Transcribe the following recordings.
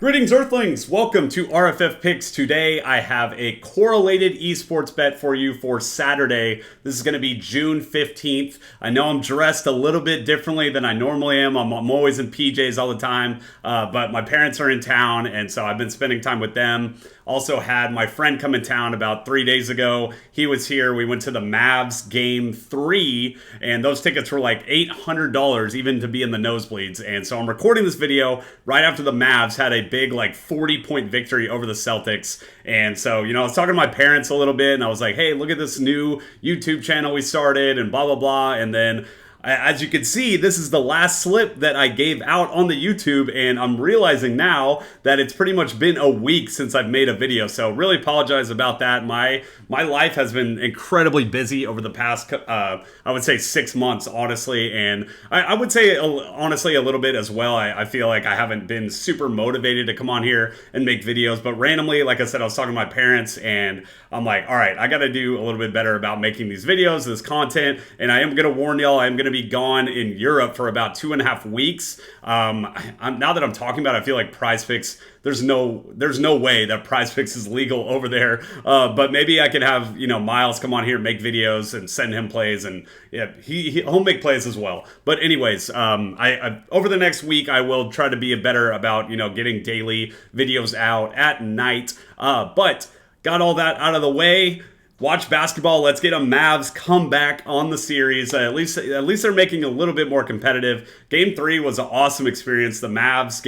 Greetings, Earthlings! Welcome to RFF Picks. Today, I have a correlated esports bet for you for Saturday. This is going to be June 15th. I know I'm dressed a little bit differently than I normally am. I'm always in PJs all the time, but my parents are in town, and so I've been spending time with them. Also had my friend come in town about 3 days ago. He was here. We went to the Mavs Game 3, and those tickets were like $800 even to be in the nosebleeds. And so I'm recording this video right after the Mavs had a big like 40-point victory over the Celtics. And so, I was talking to my parents a little bit, and I was like, hey, look at this new YouTube channel we started and blah, blah, blah. And then as you can see, this is the last slip that I gave out on the YouTube, and I'm realizing now that it's pretty much been a week since I've made a video, so really apologize about that. My life has been incredibly busy over the past, I would say 6 months, honestly, and I would say, honestly, a little bit as well. I feel like I haven't been super motivated to come on here and make videos, but randomly, like I said, I was talking to my parents, and I'm like, all right, I got to do a little bit better about making these videos, this content, and I am going to warn y'all, I'm going to be gone in Europe for about 2.5 weeks. Now that I'm talking about it, I feel like PrizePicks, there's no way that PrizePicks is legal over there. But maybe I could have, Miles come on here, make videos and send him plays, and yeah, he'll make plays as well. But anyways, I over the next week, I will try to be better about, getting daily videos out at night. But got all that out of the way. Watch basketball. Let's get a Mavs comeback on the series. At least they're making it a little bit more competitive. Game 3 was an awesome experience. The Mavs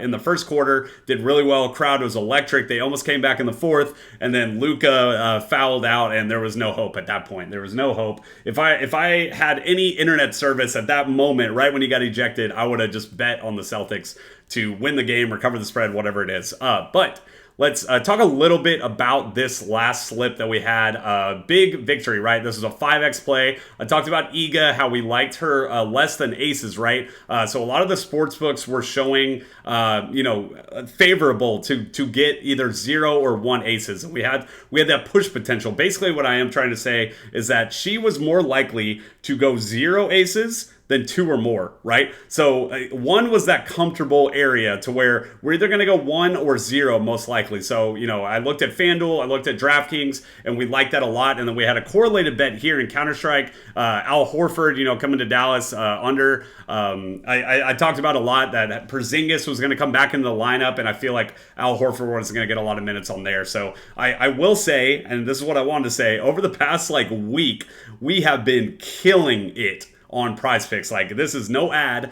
in the first quarter did really well. Crowd was electric. They almost came back in the fourth, and then Luka fouled out, and there was no hope at that point. There was no hope. If I had any internet service at that moment, right when he got ejected, I would have just bet on the Celtics to win the game, recover the spread, whatever it is. But let's talk a little bit about this last slip that we had. Big victory, right? This was a 5x play. I talked about Iga, how we liked her less than aces, right? So a lot of the sports books were showing, favorable to get either 0 or 1 aces. And we had that push potential. Basically, what I am trying to say is that she was more likely to go 0 aces than 2 or more, right? So 1 was that comfortable area to where we're either going to go 1 or 0 most likely. So, I looked at FanDuel, I looked at DraftKings, and we liked that a lot. And then we had a correlated bet here in Counter-Strike. Al Horford, coming to Dallas under. I talked about a lot that Porzingis was going to come back into the lineup, and I feel like Al Horford was going to get a lot of minutes on there. So I will say, and this is what I wanted to say, over the past week, we have been killing it on PrizePicks. Like, this is no ad.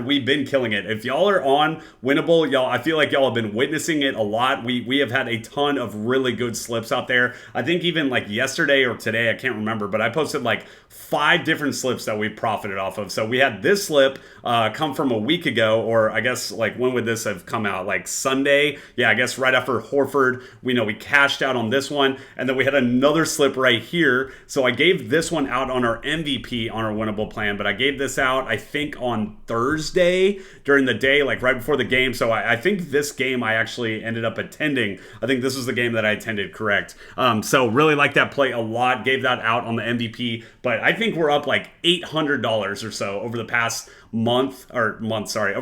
We've been killing it. If y'all are on winnable, I feel like y'all have been witnessing it a lot. We have had a ton of really good slips out there. I think even yesterday or today, I can't remember, but I posted 5 different slips that we profited off of. So we had this slip come from a week ago, or I guess when would this have come out? Sunday? Yeah, I guess right after Horford. We cashed out on this one, and then we had another slip right here. So I gave this one out on our MVP on our winnable plan, but I gave this out I think on Thursday during the day, right before the game. So I think this game I actually ended up attending. I think this was the game that I attended, correct. So really like that play a lot, gave that out on the MVP, but I think we're up $800 or so over the past over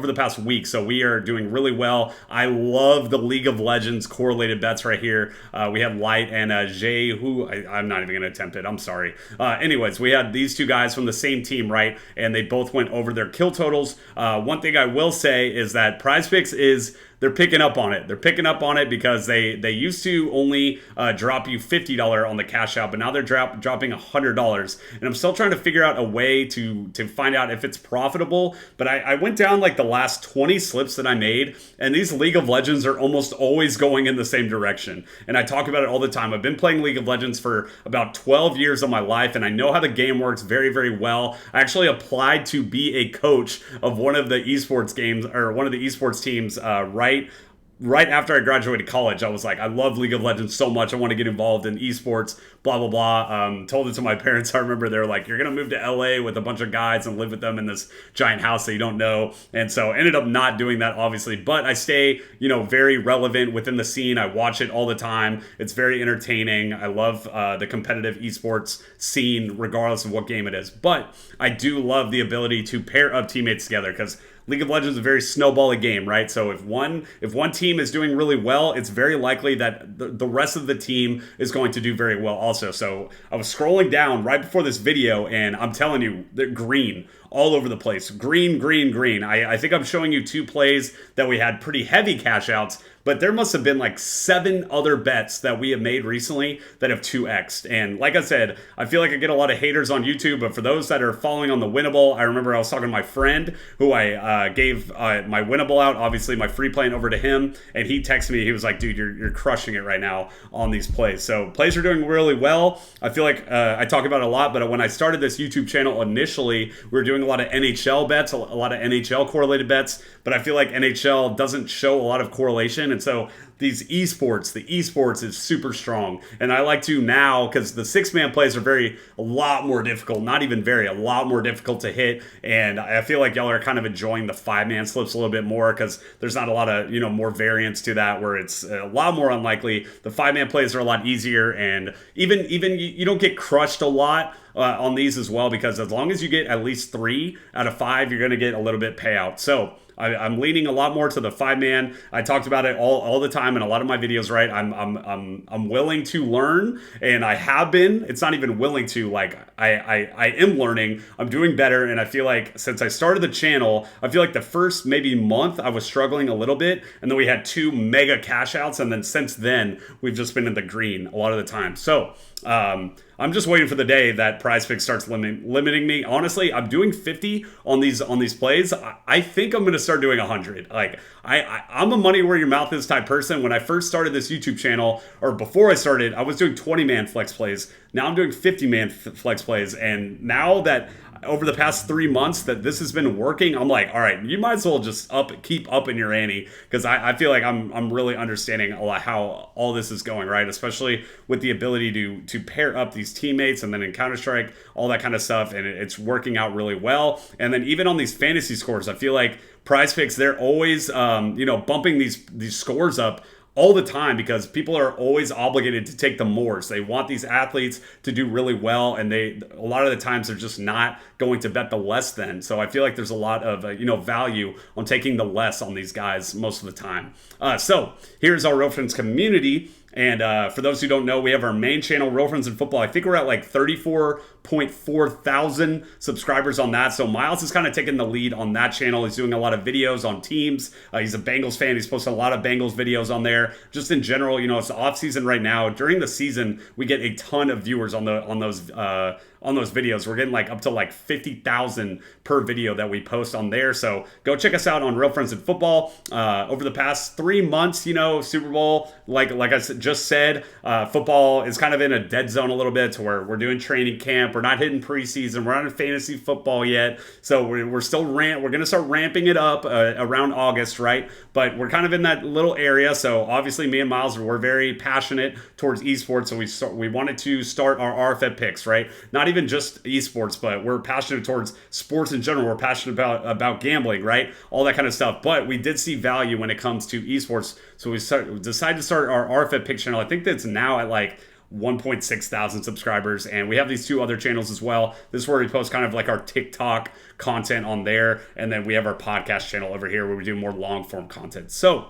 the past week. So we are doing really well. I love the League of Legends correlated bets right here. We had Light and Jay, who I'm not even going to attempt it. I'm sorry. Anyways, we had these two guys from the same team, right? And they both went over their kill totals. One thing I will say is that PrizePicks they're picking up on it. They're picking up on it because they used to only drop you $50 on the cash out, but now they're dropping $100. And I'm still trying to figure out a way to find out if it's profitable. But I went down the last 20 slips that I made, and these League of Legends are almost always going in the same direction. And I talk about it all the time. I've been playing League of Legends for about 12 years of my life, and I know how the game works very, very well. I actually applied to be a coach of one of the esports games, or one of the esports teams, right after I graduated college. I was like, I love League of Legends so much. I want to get involved in esports, blah, blah, blah. Told it to my parents. I remember they were like, you're going to move to LA with a bunch of guys and live with them in this giant house that you don't know. And so ended up not doing that, obviously. But I stay, very relevant within the scene. I watch it all the time. It's very entertaining. I love the competitive esports scene, regardless of what game it is. But I do love the ability to pair up teammates together, because League of Legends is a very snowbally game, right? So if one team is doing really well, it's very likely that the rest of the team is going to do very well also. So I was scrolling down right before this video, and I'm telling you, they're green all over the place. Green, green, green. I think I'm showing you 2 plays that we had pretty heavy cash outs, but there must have been like 7 other bets that we have made recently that have 2x'd. And like I said, I feel like I get a lot of haters on YouTube, but for those that are following on the winnable, I remember I was talking to my friend who I gave my winnable out, obviously my free play over to him, and he texted me. He was like, dude, you're crushing it right now on these plays. So plays are doing really well. I feel like I talk about it a lot, but when I started this YouTube channel initially, we were doing a lot of NHL bets, a lot of NHL correlated bets, but I feel like NHL doesn't show a lot of correlation. And so the esports is super strong. And I like to now, because the 6-man plays are a lot more difficult, a lot more difficult to hit. And I feel like y'all are kind of enjoying the 5-man slips a little bit more because there's not a lot of, more variance to that where it's a lot more unlikely. The 5-man plays are a lot easier, and even you don't get crushed a lot on these as well, because as long as you get at least 3 out of 5, you're going to get a little bit payout. So I'm leaning a lot more to the 5-man. I talked about it all the time in a lot of my videos, right? I'm willing to learn, and I have been. It's not even willing to, like, I am learning. I'm doing better, and I feel like since I started the channel, I feel like the first maybe month I was struggling a little bit, and then we had 2 mega cash outs, and then since then we've just been in the green a lot of the time. So I'm just waiting for the day that PrizePicks starts limiting me. Honestly, I'm doing 50 on these plays. I think I'm going to start doing 100. Like I'm a money where your mouth is type person. When I first started this YouTube channel, or before I started, I was doing 20-man flex plays. Now I'm doing 50-man flex plays, and now that over the past 3 months that this has been working, I'm like, all right, you might as well just keep up in your ante, because I feel like I'm really understanding a lot how all this is going, right? Especially with the ability to pair up these teammates, and then in Counter-Strike, all that kind of stuff, and it's working out really well. And then even on these fantasy scores, I feel like PrizePicks, they're always bumping these scores up all the time, because people are always obligated to take the mores. They want these athletes to do really well, and a lot of the times they're just not going to bet the less than. So I feel like there's a lot of value on taking the less on these guys most of the time. So here's our Real Friends community. And for those who don't know, we have our main channel, Real Friends in Football. I think we're at like 34.4 thousand subscribers on that. So Miles is kind of taking the lead on that channel. He's doing a lot of videos on teams. He's a Bengals fan. He's posted a lot of Bengals videos on there. Just in general, it's the off season right now. During the season, we get a ton of viewers on those videos. We're getting like up to like 50,000 per video that we post on there. So go check us out on Real Friends in Football. Over the past 3 months, Super Bowl, like I just said, football is kind of in a dead zone a little bit, to where we're doing training camp. We're not hitting preseason. We're not in fantasy football yet. So we're still we're going to start ramping it up around August, right? But we're kind of in that little area. So obviously me and Miles, we're very passionate towards esports. So we wanted to start our RFF picks, right? Not even just esports, but we're passionate towards sports in general. We're passionate about gambling, right? All that kind of stuff. But we did see value when it comes to esports. So we decided to start our RFF pick channel. I think that's now at like 1.6 thousand subscribers, and we have these 2 other channels as well. This is where we post kind of like our TikTok content on there, and then we have our podcast channel over here where we do more long form content. So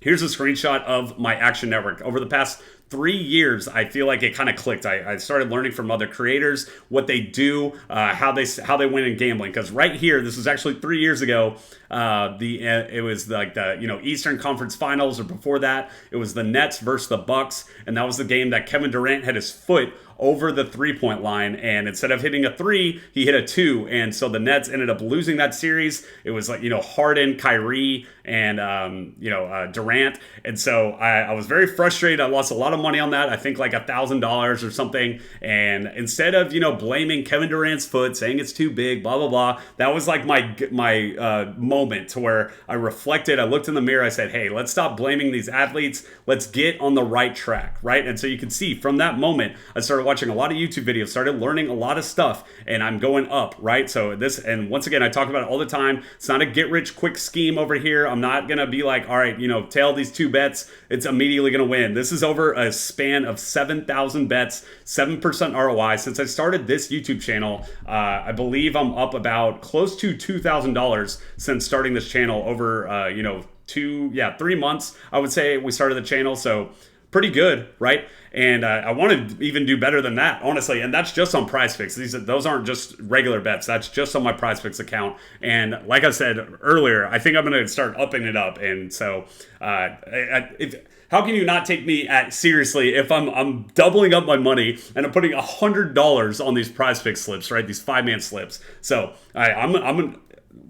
here's a screenshot of my Action Network. Over the past 3 years, I feel like it kind of clicked. I started learning from other creators what they do, how they win in gambling. Because right here, this was actually 3 years ago. It was like the Eastern Conference Finals, or before that, it was the Nets versus the Bucks, and that was the game that Kevin Durant had his foot over the 3-point line, and instead of hitting a 3, he hit a 2, and so the Nets ended up losing that series. It was like Harden, Kyrie, and Durant, and so I was very frustrated. I lost a lot of money on that. I think like $1,000 or something, and instead of blaming Kevin Durant's foot, saying it's too big, blah blah blah, that was like my moment moment to where I reflected, I looked in the mirror, I said, hey, let's stop blaming these athletes. Let's get on the right track, right? And so you can see from that moment, I started watching a lot of YouTube videos, started learning a lot of stuff, and I'm going up, right? So this, and once again, I talk about it all the time. It's not a get rich quick scheme over here. I'm not going to be like, all right, you know, tail these 2 bets, it's immediately going to win. This is over a span of 7,000 bets, 7% ROI. Since I started this YouTube channel, I believe I'm up about close to $2,000 since starting this channel over, you know, 3 months, I would say we started the channel. So pretty good, right? And I want to even do better than that, honestly. And that's just on PrizePicks. Those aren't just regular bets. That's just on my PrizePicks account. And like I said earlier, I think I'm going to start upping it up. And so, how can you not take me seriously if I'm doubling up my money and I'm putting $100 on these PrizePicks slips, right? These 5-man slips. So I'm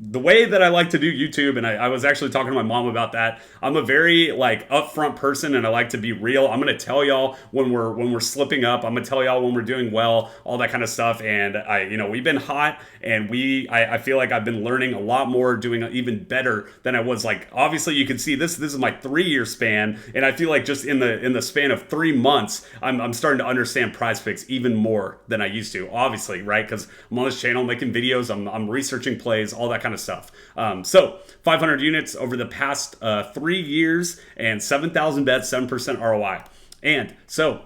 the way that I like to do YouTube, and I was actually talking to my mom about that. I'm a very like upfront person, and I like to be real. I'm gonna tell y'all when we're slipping up. I'm gonna tell y'all when we're doing well, all that kind of stuff. And we've been hot, and I feel like I've been learning a lot more, doing even better than I was. Like obviously, you can see this is my 3-year span, and I feel like just in the span of 3 months, I'm starting to understand PrizePicks even more than I used to. Obviously, right? Because I'm on this channel making videos, I'm researching plays, all that kind of stuff. So 500 units over the past 3 years and 7,000 bets, 7% ROI. And so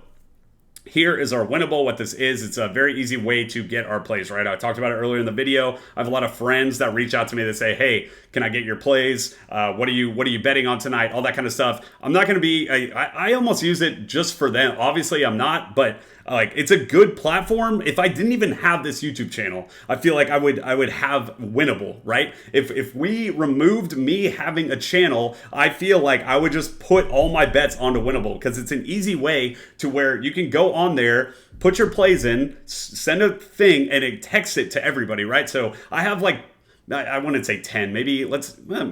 here is our winnable. What this is, it's a very easy way to get our plays, right? I talked about it earlier in the video. I have a lot of friends that reach out to me that say, hey, can I get your plays? What are you betting on tonight? All that kind of stuff. I'm not going to be, I almost use it just for them. Obviously I'm not, but like it's a good platform. If I didn't even have this YouTube channel, I feel like I would have winnable, right? If we removed me having a channel, I feel like I would just put all my bets onto winnable, because it's an easy way to where you can go on there, put your plays in, send a thing, and it texts it to everybody, right? So I have like, I wouldn't say 10, maybe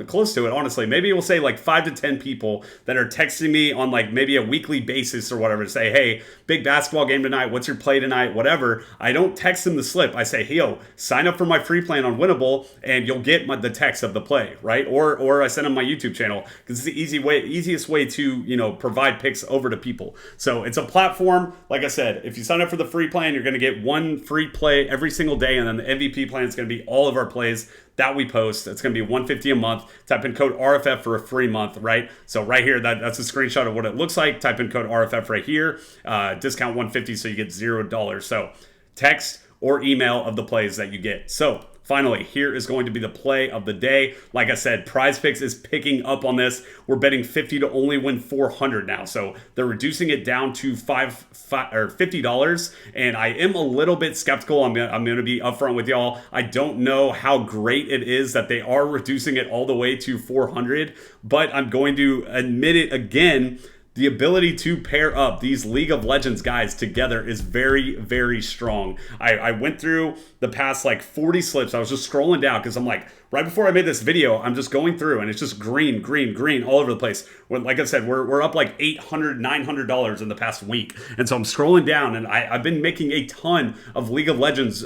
close to it, honestly. Maybe we'll say like 5 to 10 people that are texting me on like maybe a weekly basis or whatever to say, hey, big basketball game tonight, what's your play tonight, whatever. I don't text them the slip. I say, hey, yo, sign up for my free plan on Winnable and you'll get the text of the play, right? Or I send them my YouTube channel, because it's the easiest way to, provide picks over to people. So it's a platform. Like I said, if you sign up for the free plan, you're going to get one free play every single day. And then the MVP plan is going to be all of our plays that we post. It's going to be $150 a month. Type in code RFF for a free month, right? So right here, that's a screenshot of what it looks like. Type in code RFF right here. Discount $150, so you get $0. So text or email of the plays that you get. So finally, here is going to be the play of the day. Like I said, PrizePicks is picking up on this. We're betting 50 to only win 400 now. So they're reducing it down to $50. And I am a little bit skeptical. I'm going to be upfront with y'all. I don't know how great it is that they are reducing it all the way to 400, but I'm going to admit it again. The ability to pair up these League of Legends guys together is very, very strong. I went through the past like 40 slips. I was just scrolling down because I'm like, right before I made this video, I'm just going through and it's just green, green, green all over the place. Like I said, we're up like $800, $900 in the past week. And so I'm scrolling down and I've been making a ton of League of Legends,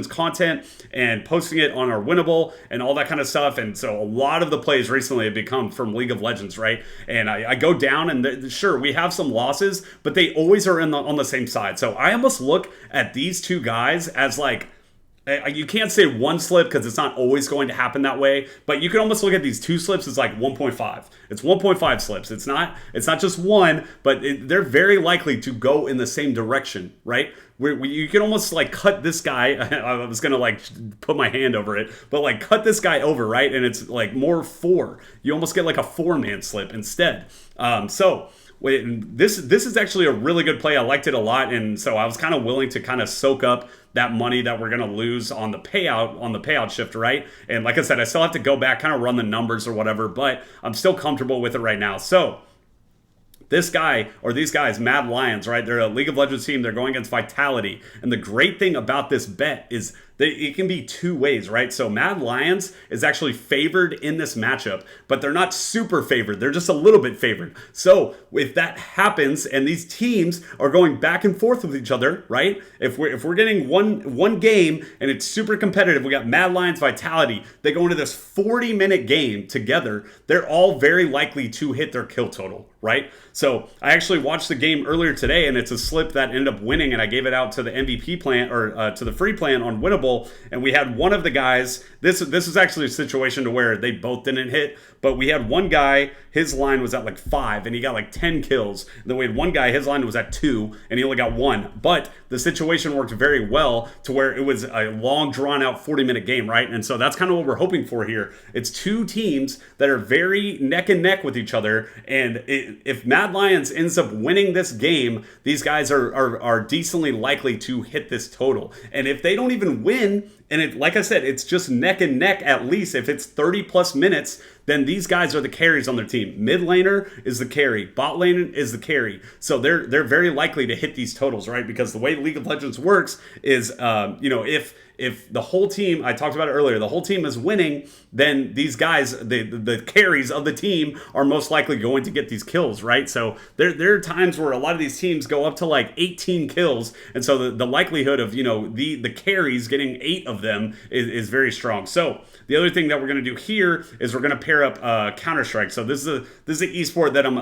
content and posting it on our Winnable and all that kind of stuff. And so a lot of the plays recently have become from League of Legends, right? And I go down and sure, we have some losses, but they always are on the same side. So I almost look at these two guys as like, you can't say one slip because it's not always going to happen that way, but you can almost look at these two slips as like 1.5. It's 1.5 slips. It's not just one, but they're very likely to go in the same direction, right? You can almost like cut this guy. I was going to like put my hand over it, but like cut this guy over, right? And it's like more 4. You almost get like a 4-man slip instead. This is actually a really good play. I liked it a lot, and so I was kind of willing to kind of soak up that money that we're going to lose on the payout shift, right? And like I said, I still have to go back, kind of run the numbers or whatever, but I'm still comfortable with it right now. So this guy or these guys, Mad Lions, right? They're a League of Legends team. They're going against Vitality. And the great thing about this bet is it can be two ways, right? So Mad Lions is actually favored in this matchup, but they're not super favored. They're just a little bit favored. So if that happens and these teams are going back and forth with each other, right? If we're getting one game and it's super competitive, we got Mad Lions Vitality. They go into this 40-minute game together. They're all very likely to hit their kill total, right? So I actually watched the game earlier today, and it's a slip that ended up winning, and I gave it out to the MVP plan, or to the free plan on Winnable, and we had one of the guys. This is actually a situation to where they both didn't hit, but we had one guy, his line was at like 5, and he got like 10 kills. And then we had one guy, his line was at 2, and he only got 1. But the situation worked very well to where it was a long, drawn-out 40-minute game, right? And so that's kind of what we're hoping for here. It's two teams that are very neck and neck with each other, and if Mad Lions ends up winning this game, these guys are decently likely to hit this total. And if they don't even win, and like I said, it's just neck and neck at least. If it's 30 plus minutes, then these guys are the carries on their team. Mid laner is the carry. Bot lane is the carry. So they're very likely to hit these totals, right? Because the way League of Legends works is, if the whole team, I talked about it earlier, the whole team is winning, then these guys, the carries of the team are most likely going to get these kills, right? So there are times where a lot of these teams go up to like 18 kills, and so the likelihood of, the carries getting 8 of them is very strong. So the other thing that we're going to do here is we're going to pair up Counter-Strike. So this is an esport that I'm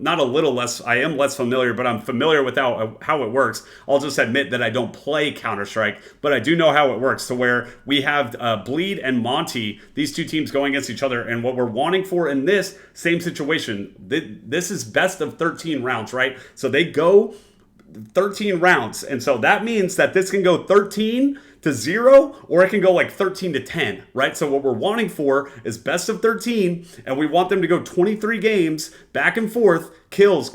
not a little less, I am less familiar, but I'm familiar with how it works. I'll just admit that I don't play Counter-Strike, but I do know how it works, to where we have Bleed and Monty, these two teams going against each other, and what we're wanting for in this same situation, this is best of 13 rounds, right? So they go 13 rounds, and so that means that this can go 13-0, or it can go like 13-10, right? So what we're wanting for is best of 13, and we want them to go 23 games back and forth, kills,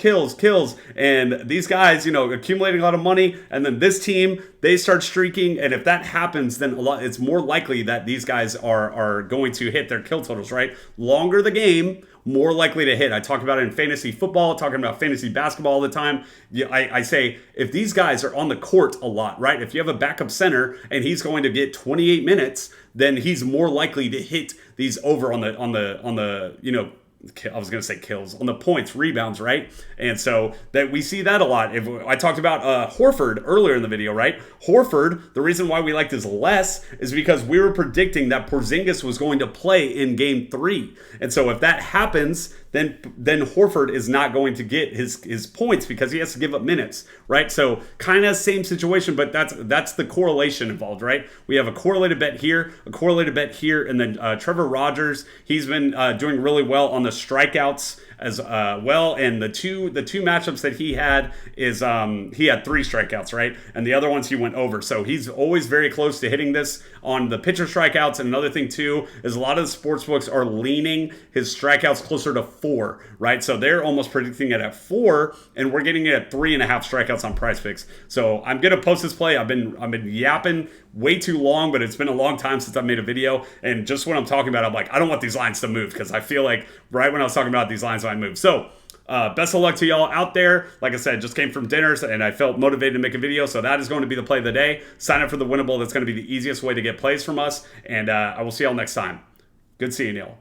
and these guys, accumulating a lot of money, and then this team, they start streaking, and if that happens, then it's more likely that these guys are going to hit their kill totals, right? Longer the game, more likely to hit. I talk about it in fantasy football, talking about fantasy basketball all the time. I say, if these guys are on the court a lot, right? If you have a backup center and he's going to get 28 minutes, then he's more likely to hit these over on the I was going to say kills, on the points, rebounds, right? And so that we see that a lot. If I talked about Horford earlier in the video, right? Horford, the reason why we liked his less is because we were predicting that Porzingis was going to play in game 3. And so if that happens, then Horford is not going to get his points because he has to give up minutes, right? So kind of same situation, but that's the correlation involved, right? We have a correlated bet here, a correlated bet here, and then Trevor Rogers, he's been doing really well on the strikeouts as well, and the two matchups that he had is he had 3 strikeouts, right? And the other ones he went over. So he's always very close to hitting this on the pitcher strikeouts. And another thing too is a lot of the sports books are leaning his strikeouts closer to 4, right? So they're almost predicting it at 4, and we're getting it at 3.5 strikeouts on PrizePicks. So I'm gonna post this play. I've been yapping way too long, but it's been a long time since I made a video, and just when I'm talking about it, I'm like, I don't want these lines to move, because I feel like right when I was talking about these lines might move. So best of luck to y'all out there. Like I said, just came from dinners and I felt motivated to make a video, so that is going to be the play of the day. Sign up for the Winnable. That's going to be the easiest way to get plays from us, and I will see y'all next time. Good seeing y'all.